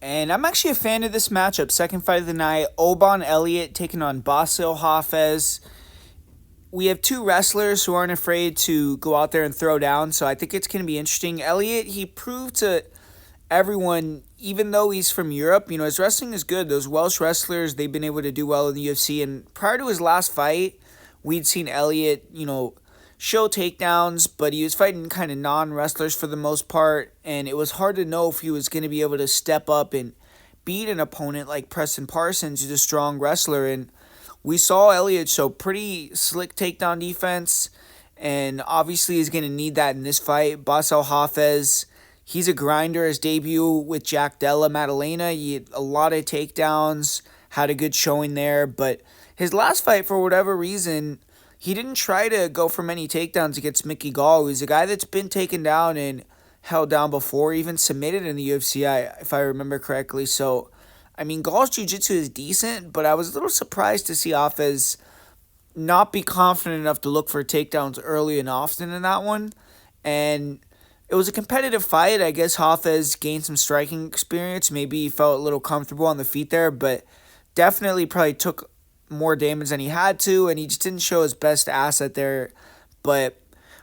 And I'm actually a fan of this matchup. Second fight of the night, Oban Elliott taking on Bassil Hafez. We have two wrestlers who aren't afraid to go out there and throw down, so I think it's going to be interesting. Elliott, he proved to everyone, even though he's from Europe, his wrestling is good. Those Welsh wrestlers, they've been able to do well in the UFC. And prior to his last fight, we'd seen Elliott, show takedowns, but he was fighting kind of non-wrestlers for the most part, and it was hard to know if he was going to be able to step up and beat an opponent like Preston Parsons, who's a strong wrestler. And we saw Elliott show pretty slick takedown defense, and obviously he's going to need that in this fight. Bassil Hafez, he's a grinder. His debut with Jack Della Maddalena, he had a lot of takedowns, had a good showing there, but his last fight, for whatever reason, he didn't try to go for many takedowns against Mickey Gall, who's a guy that's been taken down and held down before, even submitted in the UFC, if I remember correctly. So, Gall's jiu-jitsu is decent, but I was a little surprised to see Hafez not be confident enough to look for takedowns early and often in that one. And it was a competitive fight. I guess Hafez gained some striking experience. Maybe he felt a little comfortable on the feet there, but definitely probably took more damage than he had to, and he just didn't show his best asset there. But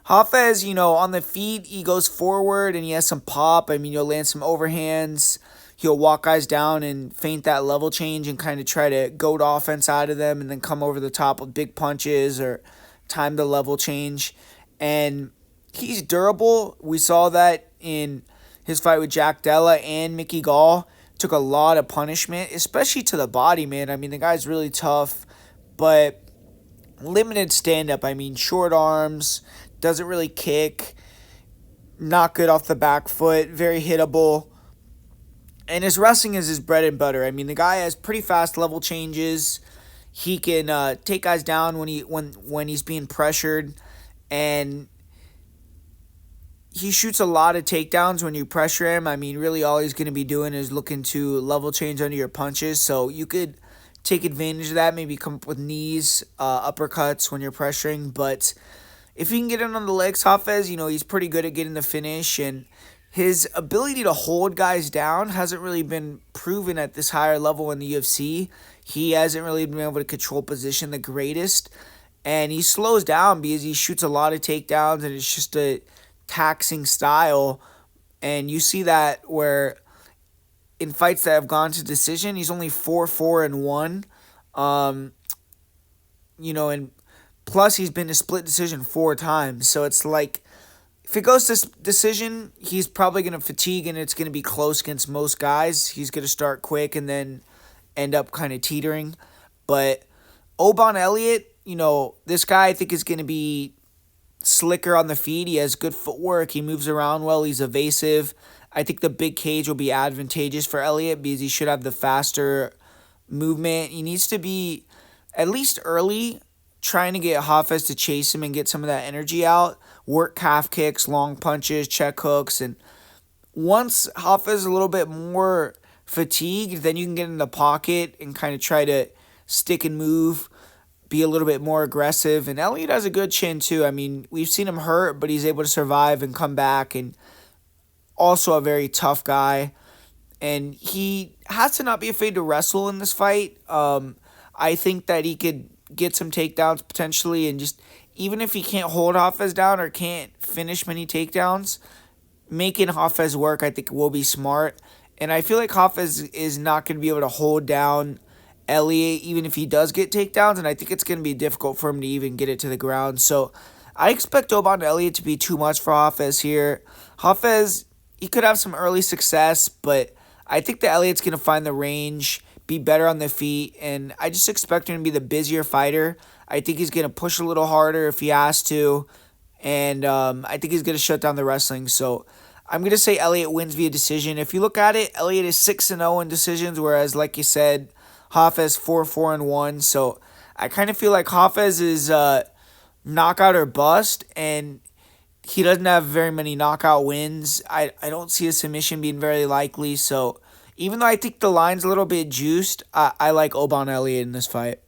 Hafez, on the feet, he goes forward and he has some pop. He'll land some overhands. He'll walk guys down and feint that level change and kind of try to goad offense out of them and then come over the top with big punches or time the level change. And he's durable. We saw that in his fight with Jack Della and Mickey Gall. Took a lot of punishment, especially to the body, man. The guy's really tough, but limited stand-up. Short arms, doesn't really kick, not good off the back foot, very hittable. And his wrestling is his bread and butter. The guy has pretty fast level changes. He can take guys down when he's being pressured, and he shoots a lot of takedowns when you pressure him. Really all he's going to be doing is looking to level change under your punches. So you could take advantage of that, maybe come up with knees, uppercuts when you're pressuring. But if you can get in on the legs, Hafez, he's pretty good at getting the finish. And his ability to hold guys down hasn't really been proven at this higher level in the UFC. He hasn't really been able to control position the greatest. And he slows down because he shoots a lot of takedowns, and it's just a taxing style. And you see that where in fights that have gone to decision, he's only 4-4-1. And plus he's been to split decision 4 times. So it's like, if it goes to decision, he's probably going to fatigue and it's going to be close against most guys. He's going to start quick and then end up kind of teetering. But Oban Elliott, this guy I think is going to be slicker on the feet. He has good footwork. He moves around well. He's evasive. I think the big cage will be advantageous for Elliott because he should have the faster movement. He needs to be, at least early, trying to get Hafez to chase him and get some of that energy out. Work calf kicks, long punches, check hooks. And once Hafez is a little bit more fatigued, then you can get in the pocket and kind of try to stick and move, be a little bit more aggressive. And Elliott has a good chin too. We've seen him hurt, but he's able to survive and come back, and also a very tough guy. And he has to not be afraid to wrestle in this fight. I think that he could get some takedowns potentially, and just even if he can't hold Hafez down or can't finish many takedowns, making Hafez work I think will be smart. And I feel like Hafez is not going to be able to hold down Elliott, even if he does get takedowns, and I think it's going to be difficult for him to even get it to the ground. So I expect Oban Elliott to be too much for Hafez here. Hafez, he could have some early success, but I think that Elliott's going to find the range, be better on the feet, and I just expect him to be the busier fighter. I think he's going to push a little harder if he has to, and I think he's going to shut down the wrestling. So I'm going to say Elliott wins via decision. If you look at it, Elliott is 6-0 in decisions, whereas, like you said, Hafez 4-4-1. So I kind of feel like Hafez is knockout or bust, and he doesn't have very many knockout wins. I don't see a submission being very likely. So even though I think the line's a little bit juiced, I like Oban Elliott in this fight.